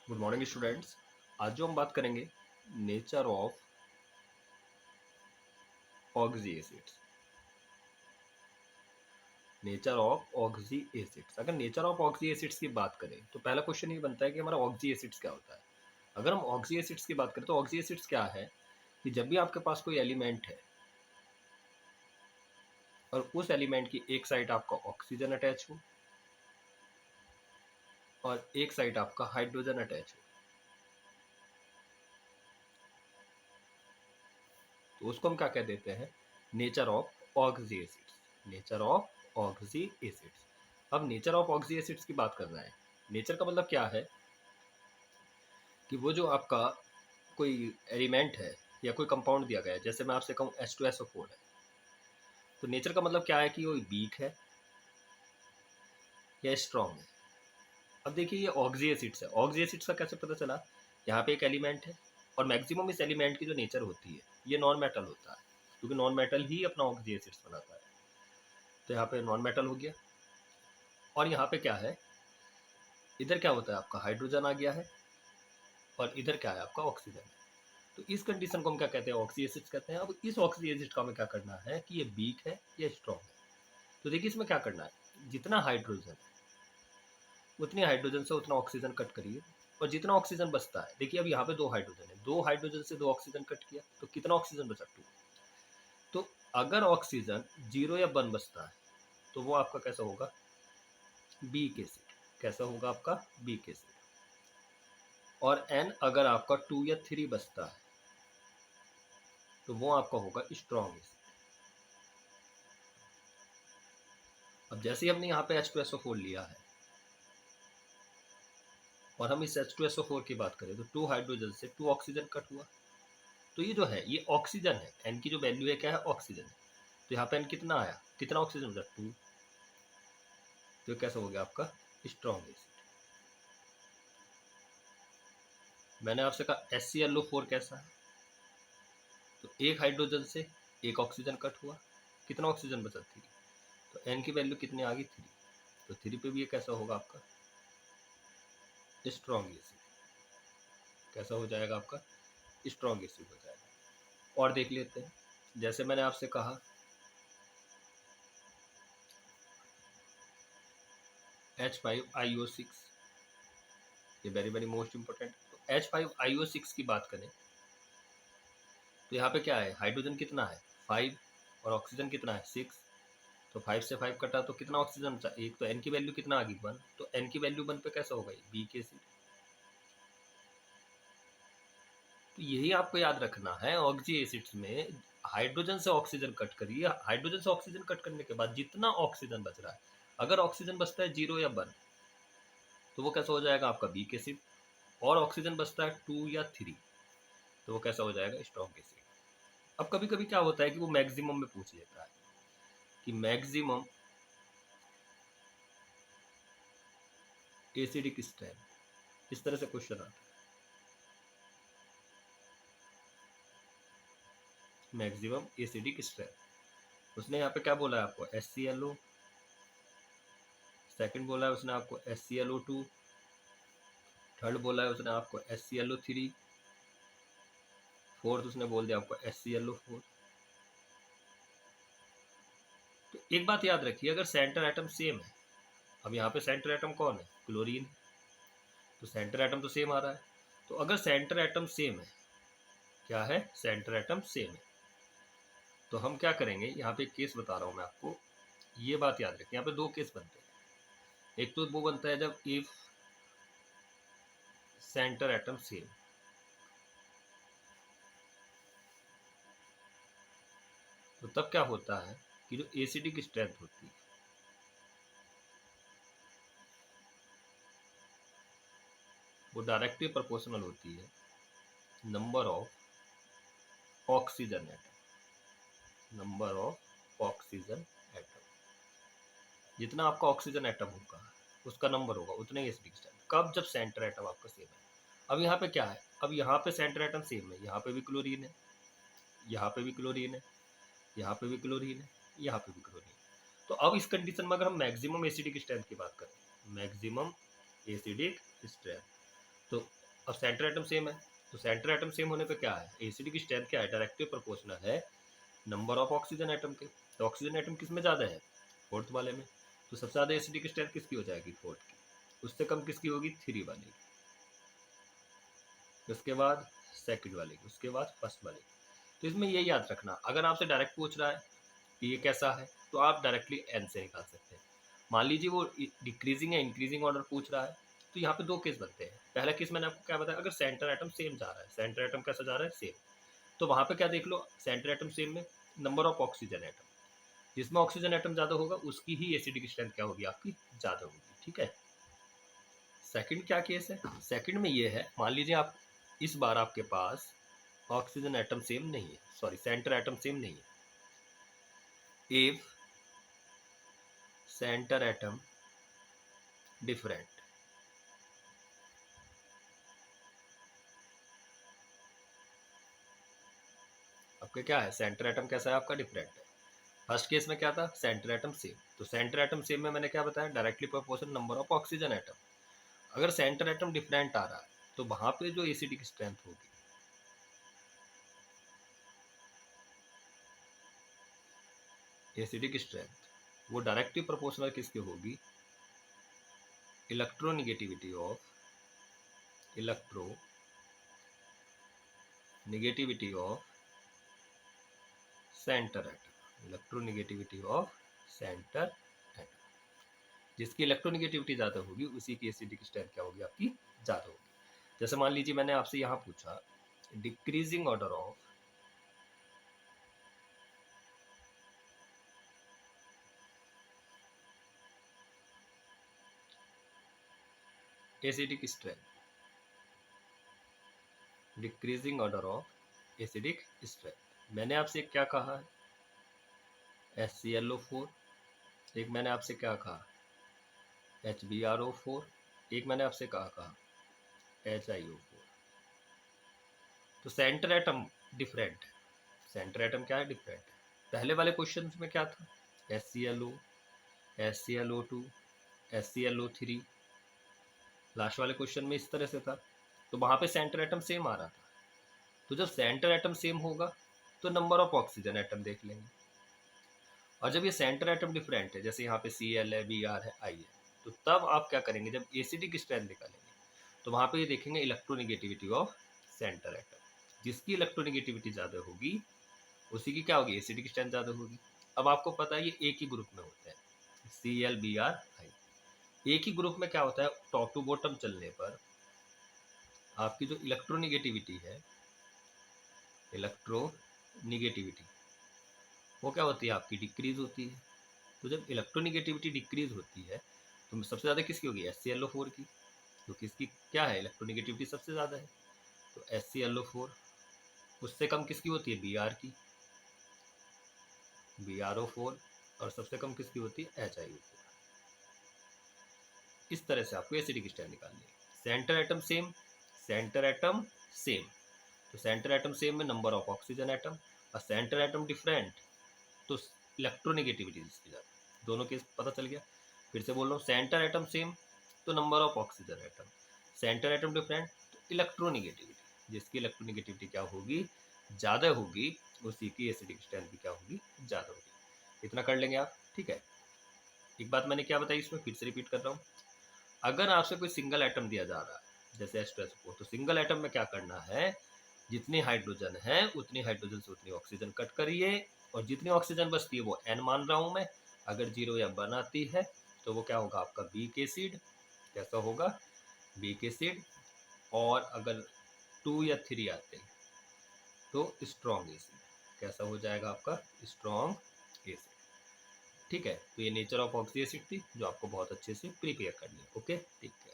Good morning students. आज जो हम बात करेंगे nature of oxy acids. Nature of oxy acids, अगर नेचर ऑफ ऑक्सी एसिड्स की बात करें तो पहला क्वेश्चन ये बनता है कि हमारा ऑक्सी एसिड्स क्या होता है। अगर हम ऑक्सी एसिड्स की बात करें तो ऑक्सी एसिड्स क्या है कि जब भी आपके पास कोई एलिमेंट है और उस एलिमेंट की एक साइड आपका ऑक्सीजन अटैच हो और एक साइड आपका हाइड्रोजन अटैच हो, तो उसको हम क्या कह देते हैं, nature of oxy acids. Nature of oxy acids. अब नेचर ऑफ ऑक्सी एसिड्स की बात करना है। नेचर का मतलब क्या है कि वो जो आपका कोई एलिमेंट है या कोई कंपाउंड दिया गया है, जैसे मैं आपसे कहूँ H2SO4 है, तो नेचर का मतलब क्या है कि वो वीक है या स्ट्रॉन्ग है। अब देखिए ये ऑक्सी एसिड्स है। ऑक्सी एसिड्स का कैसे पता चला, यहाँ पे एक एलिमेंट है और मैक्सिमम इस एलिमेंट की जो नेचर होती है ये नॉन मेटल होता है, क्योंकि नॉन मेटल ही अपना ऑक्सी एसिड्स बनाता है। तो यहाँ पे नॉन मेटल हो गया और यहाँ पे क्या है, इधर क्या होता है आपका हाइड्रोजन आ गया है और इधर क्या है आपका ऑक्सीजन है। तो इस कंडीशन को हम क्या कहते हैं, ऑक्सी एसिड्स कहते हैं। अब इस ऑक्सी एसिड का हमें क्या करना है कि ये वीक है या स्ट्रॉन्ग है। तो देखिए इसमें क्या करना है, जितना हाइड्रोजन है उतनी हाइड्रोजन से उतना ऑक्सीजन कट करिए और जितना ऑक्सीजन बचता है, देखिए अब यहाँ पे दो हाइड्रोजन है, दो हाइड्रोजन से दो ऑक्सीजन कट किया तो कितना ऑक्सीजन बचा, 2। तो अगर ऑक्सीजन 0 या 1 बचता है तो वो आपका कैसा होगा, वीक एसिड। कैसा होगा आपका, वीक एसिड। और N अगर आपका 2 या 3 बचता है तो वो आपका होगा स्ट्रॉन्ग एसिड। अब जैसे ही हमने यहाँ पे H2SO4 लिया है और हम इस H2SO4 की बात करें तो 2 हाइड्रोजन से 2 ऑक्सीजन कट हुआ। तो ये जो है ये ऑक्सीजन है, N की जो वैल्यू है क्या है, ऑक्सीजन है। तो यहाँ पे N कितना आया, कितना ऑक्सीजन बचा, 2। तो कैसा हो गया आपका स्ट्रॉन्ग एसिड। मैंने आपसे कहा HClO4 कैसा है, तो एक हाइड्रोजन से एक ऑक्सीजन कट हुआ, कितना ऑक्सीजन बचा, 3। तो N की वैल्यू कितनी आ गई, 3। तो 3 पे भी ये कैसा होगा आपका स्ट्रॉन्ग एसिड। कैसा हो जाएगा आपका स्ट्रॉन्ग एसिड हो जाएगा। और देख लेते हैं, जैसे मैंने आपसे कहा H5IO6, ये वेरी वेरी मोस्ट इंपॉर्टेंट। तो H5IO6 की बात करें तो यहाँ पे क्या है, हाइड्रोजन कितना है, 5 और ऑक्सीजन कितना है, 6। तो 5 से 5 कटा तो कितना ऑक्सीजन बचा, 1। तो N की वैल्यू कितना आ गई, 1। तो N की वैल्यू 1 पे कैसा होगा, वीक एसिड। तो यही आपको याद रखना है, ऑक्सी एसिड्स में हाइड्रोजन से ऑक्सीजन कट करिए, हाइड्रोजन से ऑक्सीजन कट करने के बाद जितना ऑक्सीजन बच रहा है, अगर ऑक्सीजन बचता है 0 या 1 तो वो कैसा हो जाएगा आपका वीक एसिड। और ऑक्सीजन बचता है 2 या 3 तो वो कैसा हो जाएगा स्ट्रॉन्ग एसिड। अब कभी कभी क्या होता है कि वो मैक्सिमम में पूछ लेता है कि मैक्सिमम एसिडिक स्ट्रेंथ, इस तरह से क्वेश्चन आता है। मैक्सिमम एसिडिक स्ट्रेंथ, उसने यहाँ पे क्या बोला है आपको, HClO। सेकंड बोला है उसने आपको HClO2। थर्ड बोला है उसने आपको HClO3। फोर्थ उसने बोल दिया आपको HClO4। तो एक बात याद रखिए, अगर सेंटर एटम सेम है, अब यहाँ पे सेंटर एटम कौन है, क्लोरीन। तो सेंटर एटम तो सेम आ रहा है। तो अगर सेंटर एटम सेम है, क्या है, सेंटर एटम सेम है, तो हम क्या करेंगे, यहाँ पे एक केस बता रहा हूँ मैं आपको, ये बात याद रखिए। यहाँ पे दो केस बनते हैं। एक तो वो बनता है जब इफ सेंटर एटम सेम, तो तब क्या होता है कि जो एसिडिक स्ट्रेंथ होती है वो डायरेक्टली प्रोपोर्शनल होती है number of oxygen atom. Number of oxygen atom, जितना आपका ऑक्सीजन एटम होगा उसका नंबर होगा उतने ही एसिडिक स्ट्रेंथ। कब, जब सेंटर एटम आपका सेम है। अब यहाँ पे क्या है, अब यहाँ पे सेंटर एटम सेम है, यहाँ पे भी क्लोरीन है, यहाँ पे भी क्लोरीन है, यहाँ पे भी क्लोरीन है, यहाँ पे भी क्लोरीन है। तो अब इस कंडीशन में अगर हम मैक्सिमम एसिडिक स्ट्रेंथ की बात करें, मैक्सिमम एसिडिक स्ट्रेंथ, तो अब सेंटर एटम सेम है, तो सेंटर एटम सेम होने पे क्या है, एसिडिक स्ट्रेंथ क्या है, डायरेक्टली प्रोपोर्शनल है नंबर ऑफ ऑक्सीजन एटम के। तो ऑक्सीजन एटम किस में ज़्यादा है, फोर्थ वाले में, तो सबसे ज़्यादा एसिडिक स्ट्रेंथ किसकी हो जाएगी, फोर्थ की, उससे कम किसकी होगी, थ्री वाले की, उसके बाद सेकंड वाले की, उसके बाद फर्स्ट वाले की। तो इसमें ये याद रखना, अगर आपसे डायरेक्ट पूछ रहा है कि ये कैसा है, तो आप डायरेक्टली एन से निकाल सकते हैं। मान लीजिए वो डिक्रीजिंग या इंक्रीजिंग ऑर्डर पूछ रहा है, तो यहाँ पे दो केस बनते हैं। पहला केस मैंने आपको क्या बताया, अगर सेंटर एटम सेम जा रहा है, सेंटर एटम कैसा जा रहा है, सेम, तो वहाँ पे क्या देख लो, सेंटर एटम सेम में नंबर ऑफ ऑक्सीजन एटम, जिसमें ऑक्सीजन एटम ज़्यादा होगा उसकी ही एसिडिक स्ट्रेंथ क्या होगी, आपकी ज़्यादा होगी, ठीक है। सेकंड क्या केस है, सेकंड में ये है, मान लीजिए आप इस बार आपके पास ऑक्सीजन एटम सेम नहीं है, सॉरी सेंटर एटम सेम नहीं है, इफ सेंटर एटम डिफरेंट, आपका क्या है, सेंटर एटम कैसा है आपका, डिफरेंट है। फर्स्ट केस में क्या था, सेंटर एटम सेम, तो सेंटर एटम सेम में मैंने क्या बताया, directly proportional number of oxygen atom. अगर सेंटर एटम डिफरेंट आ रहा है, तो वहां पे जो एसिडिक स्ट्रेंथ होगी, एसिडिक स्ट्रेंथ वो डायरेक्टली प्रोपोर्शनल किसकी होगी, electronegativity of, electronegativity of centre atom, electronegativity of centre atom, जिसकी इलेक्ट्रोनिगेटिविटी ज़्यादा होगी उसी की एसिडिक स्ट्रेंथ क्या होगी, आपकी ज़्यादा होगी। जैसे मान लीजिए मैंने आपसे यहाँ पूछा decreasing order of acidic strength, decreasing order of acidic strength, मैंने आपसे क्या कहा है, HClO4, एक मैंने आपसे क्या कहा, HbRO4, एक मैंने आपसे कहा HiO4। तो सेंटर एटम डिफरेंट है, सेंटर एटम क्या है, डिफरेंट है। पहले वाले क्वेश्चन में क्या था, HClO, HClO2, HClO3, लास्ट वाले क्वेश्चन में इस तरह से था, तो वहां पे सेंटर एटम सेम आ रहा था। तो जब सेंटर एटम सेम होगा तो नंबर ऑफ ऑक्सीजन एटम देख लेंगे, और जब ये सेंटर एटम डिफरेंट है, जैसे यहाँ पे Cl है, Br है, I है, तो तब आप क्या करेंगे, जब एसिडिक स्ट्रेंथ निकालेंगे तो वहां पे ये देखेंगे इलेक्ट्रोनिगेटिविटी ऑफ सेंटर एटम, जिसकी इलेक्ट्रोनिगेटिविटी ज़्यादा होगी उसी की क्या होगी, एसिडिक स्ट्रेंथ ज़्यादा होगी। अब आपको पता है ये एक ही ग्रुप में होता है, Cl Br I, एक ही ग्रुप में क्या होता है, टॉप टू बॉटम चलने पर आपकी जो इलेक्ट्रोनिगेटिविटी है, इलेक्ट्रोनिगेटिविटी वो क्या होती है, आपकी डिक्रीज होती है। तो जब इलेक्ट्रोनिगेटिविटी डिक्रीज होती है तो सबसे ज़्यादा किसकी होगी, HClO4 की, क्योंकि इसकी क्या है, इलेक्ट्रोनिगेटिविटी सबसे ज़्यादा है। तो HClO4, उससे कम किसकी होती है, Br की, BrO4, और सबसे कम किसकी होती है, HiO4। इस तरह से आपको एसिडिक स्ट्रेंथ निकालनी है। Centre atom same, centre atom same, तो सेंटर एटम सेम में नंबर ऑफ ऑक्सीजन एटम, और सेंटर एटम डिफरेंट तो इलेक्ट्रोनिगेटिविटी इसकी ज़्यादा। दोनों केस पता चल गया। फिर से बोल रहा हूँ, सेंटर एटम सेम तो number of oxygen atom, centre atom different तो इलेक्ट्रोनिगेटिविटी, जिसकी इलेक्ट्रोनिगेटिविटी क्या होगी, ज़्यादा होगी, उसी की एसिडिक स्ट्रेंथ भी क्या होगी, ज़्यादा होगी। इतना कर लेंगे आप, ठीक है। एक बात मैंने क्या बताई इसमें, फिर से रिपीट कर रहा हूँ, अगर आपसे कोई सिंगल एटम दिया जा रहा है जैसे H2SO4, तो सिंगल एटम में क्या करना है, जितनी हाइड्रोजन है उतनी हाइड्रोजन से उतनी ऑक्सीजन कट करिए, और जितनी ऑक्सीजन बचती है वो N मान रहा हूं मैं, अगर 0 या 1 आती है तो वो क्या होगा, आपका वीक एसिड, कैसा होगा, वीक एसिड, और अगर 2 या 3 आते हैं तो स्ट्रॉन्ग एसिड, कैसा हो जाएगा आपका, स्ट्रॉन्ग एसिड। ठीक है, तो ये नेचर ऑफ ऑक्सी एसिड थी जो आपको बहुत अच्छे से प्रिपेयर करनी है, ओके, ठीक है।